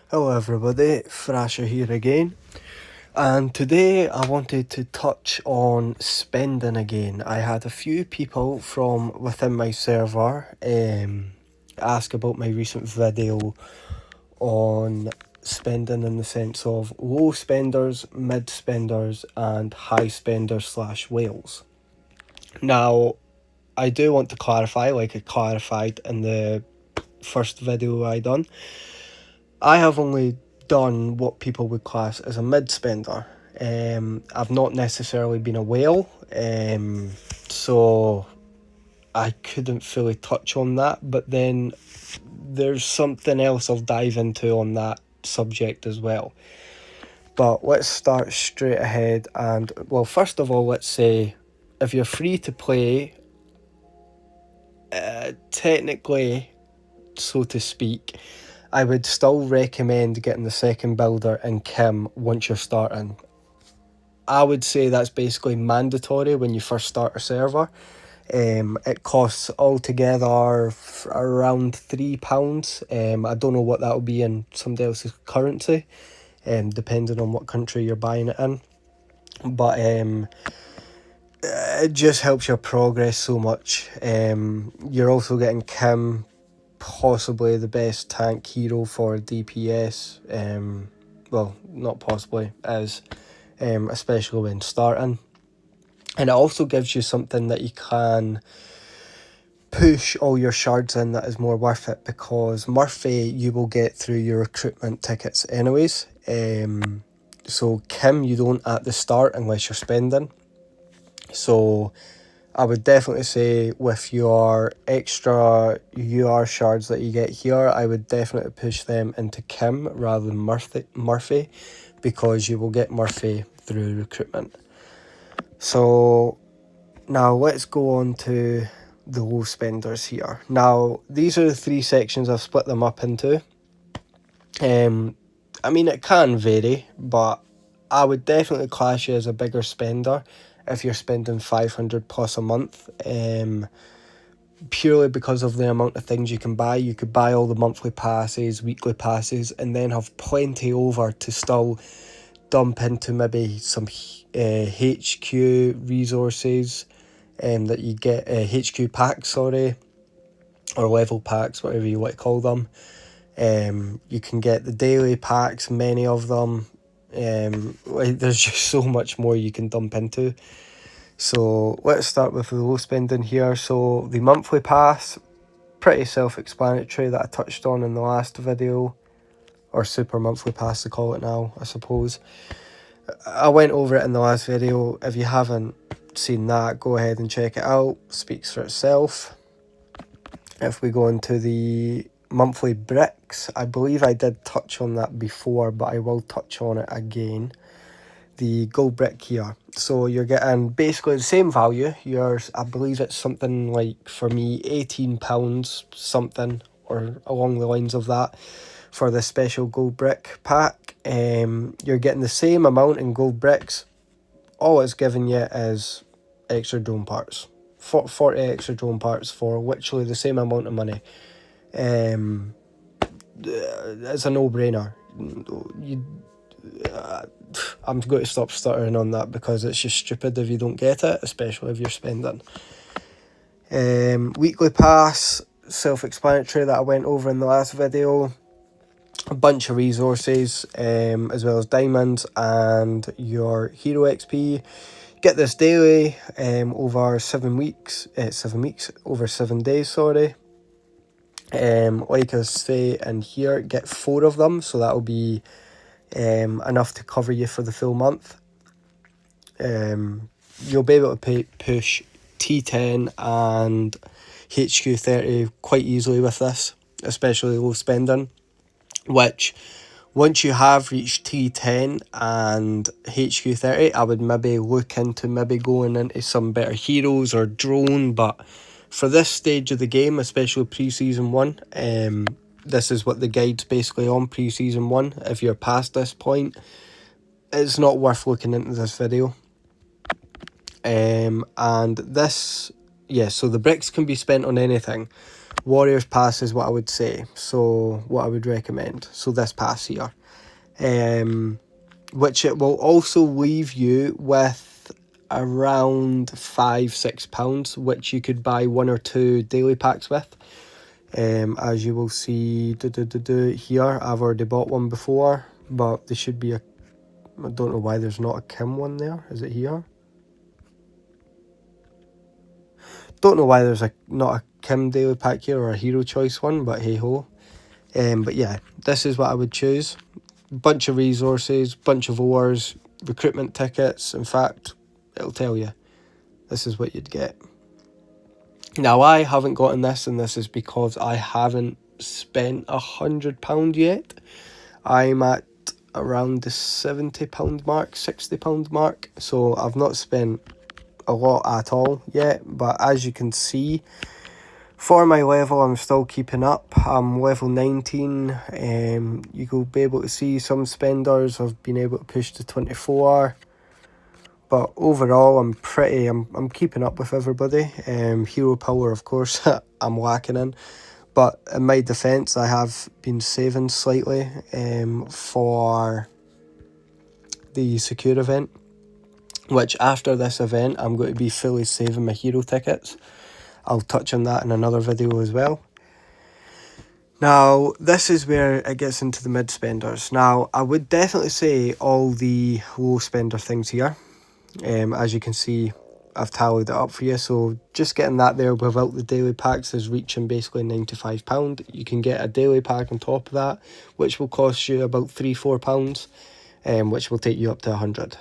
Hello everybody, Thrasher here again, and today I wanted to touch on spending again. I had a few people from within my server ask about my recent video on spending in the sense of low spenders, mid spenders and high spenders slash whales. Now, I do want to clarify, like I clarified in the first video I done, I have only done what people would class as a mid spender. I've not necessarily been a whale, so I couldn't fully touch on that. But then there's something else I'll dive into on that subject as well. But let's start straight ahead. And well, first of all, let's say if you're free to play, technically, so to speak, I would still recommend getting the second builder in Kim once you're starting. I would say that's basically mandatory when you first start a server. It costs altogether around £3. I don't know what that will be in somebody else's currency, depending on what country you're buying it in. But it just helps your progress so much. You're also getting Kim, possibly the best tank hero for DPS. Well, not possibly, as especially when starting. And it also gives you something that you can push all your shards in that is more worth it, because Murphy you will get through your recruitment tickets anyways. So Kim you don't at the start unless you're spending. So I would definitely say with your extra UR shards that you get here, I would definitely push them into Kim rather than Murphy, because you will get Murphy through recruitment. So now let's go on to the low spenders here. Now these are the three sections. I've split them up into. I mean, it can vary, but I would definitely class you as a bigger spender if you're spending 500 plus a month, purely because of the amount of things you can buy. You could buy all the monthly passes, weekly passes, and then have plenty over to still dump into maybe some HQ resources that you get, HQ packs, sorry, or level packs, whatever you want to call them. You can get the daily packs, many of them. There's just so much more you can dump into. So let's start with the low spending here. So the monthly pass, pretty self-explanatory, that I touched on in the last video, or super monthly pass to call it now, I suppose. I went over it in the last video. If you haven't seen that, go ahead and check it out. Speaks for itself. If we go into the monthly bricks, I believe I did touch on that before, but I will touch on it again. The gold brick here, so you're getting basically the same value. Yours, I believe it's something like, for me, £18 something, or along the lines of that, for the special gold brick pack. You're getting the same amount in gold bricks. All it's giving you is extra drone parts, 40 extra drone parts for literally the same amount of money. It's a no-brainer. I'm going to stop stuttering on that because it's just stupid if you don't get it, especially if you're spending. Weekly pass, self-explanatory, that I went over in the last video. A bunch of resources, as well as diamonds and your hero XP. Get this daily, over 7 weeks, over 7 days, sorry. Like I say in here, get 4 of them, so that'll be enough to cover you for the full month. You'll be able to push T10 and HQ30 quite easily with this, especially low spending, which once you have reached T10 and HQ30, I would maybe look into maybe going into some better heroes or drone. But for this stage of the game, especially pre-season 1, this is what the guide's basically on, pre-season 1. If you're past this point, it's not worth looking into this video. And this, yeah, so the bricks can be spent on anything. Warriors Pass is what I would say. So what I would recommend. So this pass here. Which it will also leave you with around £5-6, which you could buy 1 or 2 daily packs with. As you will see here, I've already bought one before, but there should be a, I don't know why there's not a Kim one there. Is it here? Don't know why there's not a Kim daily pack here or a Hero Choice one, but hey ho. But yeah, this is what I would choose. Bunch of resources, bunch of ores, recruitment tickets. In fact, it'll tell you. This is what you'd get. Now, I haven't gotten this, and this is because I haven't spent £100 yet. I'm at around the £70 mark, £60 mark. So I've not spent a lot at all yet. But as you can see, for my level, I'm still keeping up. I'm level 19. You'll be able to see some spenders have been able to push to 24. But overall, I'm keeping up with everybody. Hero power, of course, I'm lacking in. But in my defence, I have been saving slightly for the secure event. Which after this event, I'm going to be fully saving my hero tickets. I'll touch on that in another video as well. Now, this is where it gets into the mid-spenders. Now, I would definitely say all the low-spender things here. As you can see, I've tallied it up for you. So just getting that there without the daily packs is reaching basically £95. You can get a daily pack on top of that, which will cost you about £3-4, which will take you up to 100.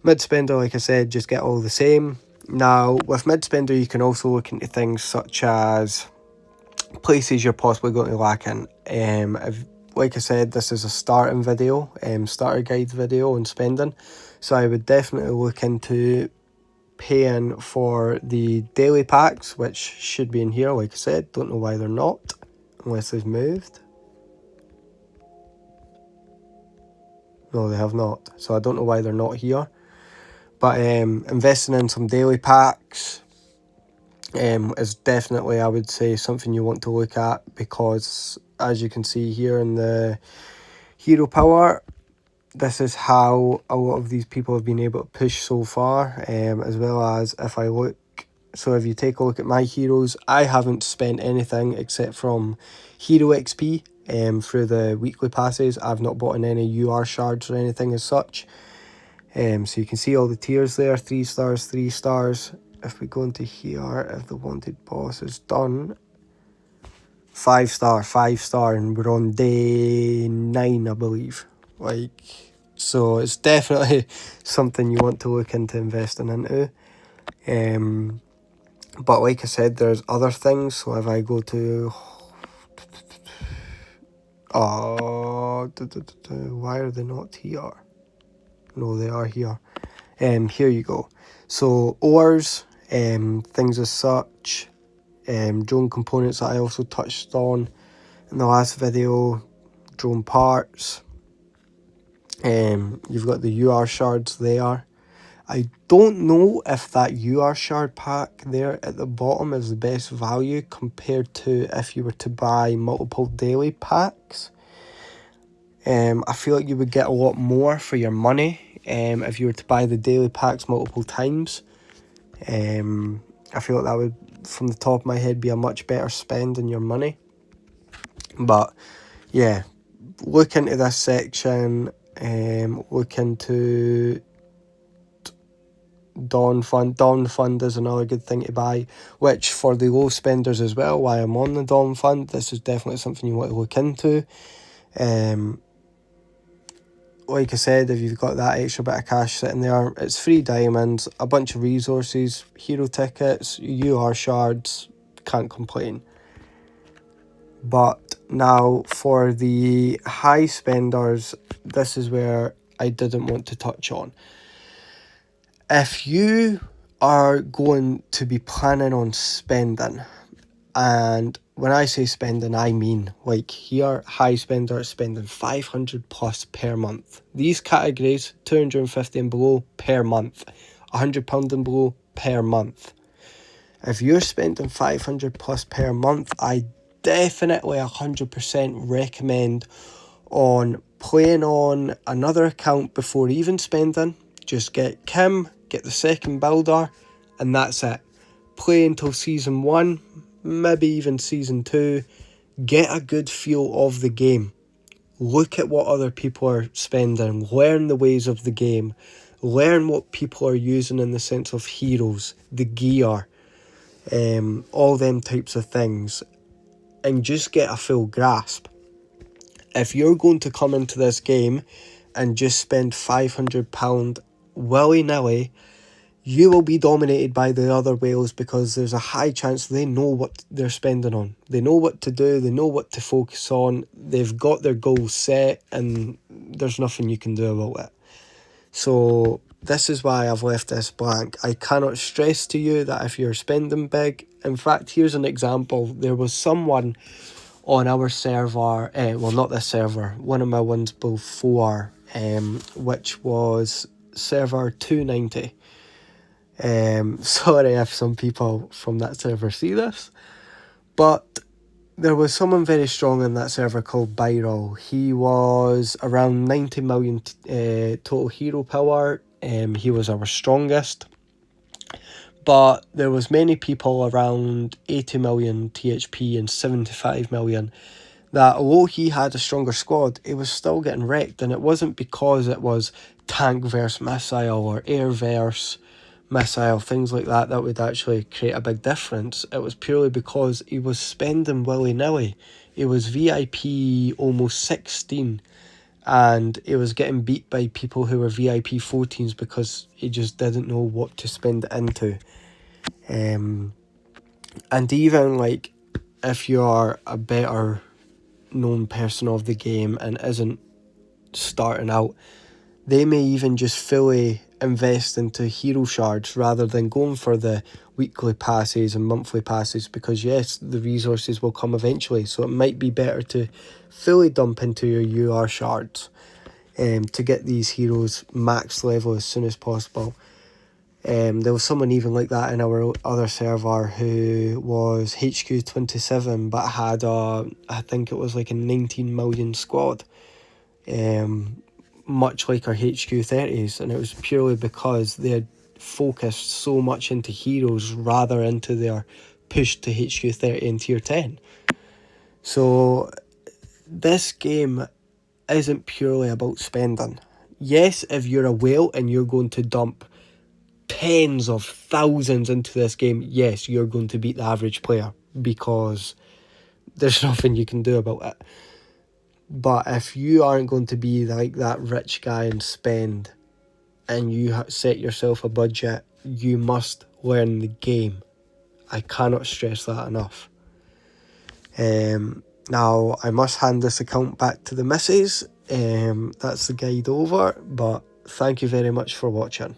Mid-spender, like I said, just get all the same. Now, with mid-spender, you can also look into things such as places you're possibly going to lack in. Like I said, this is a starting video, starter guide video on spending. So I would definitely look into paying for the daily packs, which should be in here, like I said. Don't know why they're not, unless they've moved. No, they have not. So I don't know why they're not here. But investing in some daily packs is definitely, I would say, something you want to look at, because as you can see here in the hero power, this is how a lot of these people have been able to push so far, as well as if I look. So if you take a look at my heroes, I haven't spent anything except from hero XP through the weekly passes. I've not bought in any UR shards or anything as such. So you can see all the tiers there, 3 stars, 3 stars. If we go into here, if the wanted boss is done, 5 star, 5 star, and we're on day 9, I believe. So it's definitely something you want to look into investing into. But like I said, there's other things. So if I go to, why are they not here? No, they are here. Here you go. So ores, things as such, drone components that I also touched on in the last video, drone parts. You've got the UR shards there. I don't know if that UR shard pack there at the bottom is the best value compared to if you were to buy multiple daily packs. I feel like you would get a lot more for your money if you were to buy the daily packs multiple times. I feel like that would, from the top of my head, be a much better spend on your money. But yeah, look into this section. Look into Dawn Fund. Dawn Fund is another good thing to buy, which for the low spenders as well, while I'm on the Dawn Fund, this is definitely something you want to look into. Like I said, if you've got that extra bit of cash sitting there, it's 3 diamonds, a bunch of resources, hero tickets, UR shards, can't complain. But now for the high spenders, this is where I didn't want to touch on. If you are going to be planning on spending, and when I say spending, I mean like here, high spender spending 500 plus per month. These categories, 250 and below per month, £100 and below per month. If you're spending 500 plus per month, I definitely 100% recommend on playing on another account before even spending. Just get Kim, get the second builder, and that's it. Play until season 1, maybe even season 2. Get a good feel of the game. Look at what other people are spending. Learn the ways of the game. Learn what people are using in the sense of heroes, the gear, all them types of things, and just get a full grasp. If you're going to come into this game and just spend £500 willy-nilly, you will be dominated by the other whales, because there's a high chance they know what they're spending on. They know what to do, they know what to focus on, they've got their goals set, and there's nothing you can do about it. So this is why I've left this blank. I cannot stress to you that if you're spending big, in fact, here's an example. There was someone on our server, well, not this server, one of my ones before, which was server 290. Sorry if some people from that server see this, but there was someone very strong in that server called Byral. He was around 90 million total hero power. He was our strongest, but there was many people around 80 million THP and 75 million that, although he had a stronger squad, it was still getting wrecked. And it wasn't because it was tank versus missile or air versus missile, things like that, that would actually create a big difference. It was purely because he was spending willy-nilly. It was VIP almost 16, and he was getting beat by people who were VIP 14s because he just didn't know what to spend it into. And even like if you are a better known person of the game and isn't starting out, they may even just fully invest into hero shards rather than going for the weekly passes and monthly passes, because yes, the resources will come eventually, so it might be better to fully dump into your UR shards to get these heroes max level as soon as possible. There was someone even like that in our other server who was HQ 27 but had I think it was like a 19 million squad, much like our HQ 30s, and it was purely because they had focused so much into heroes rather into their push to HQ 30 and tier 10. So this game isn't purely about spending. Yes, if you're a whale and you're going to dump tens of thousands into this game, yes, you're going to beat the average player because there's nothing you can do about it. But if you aren't going to be like that rich guy and spend, and you set yourself a budget, you must learn the game. I cannot stress that enough. Now, I must hand this account back to the missus. That's the guide over, but thank you very much for watching.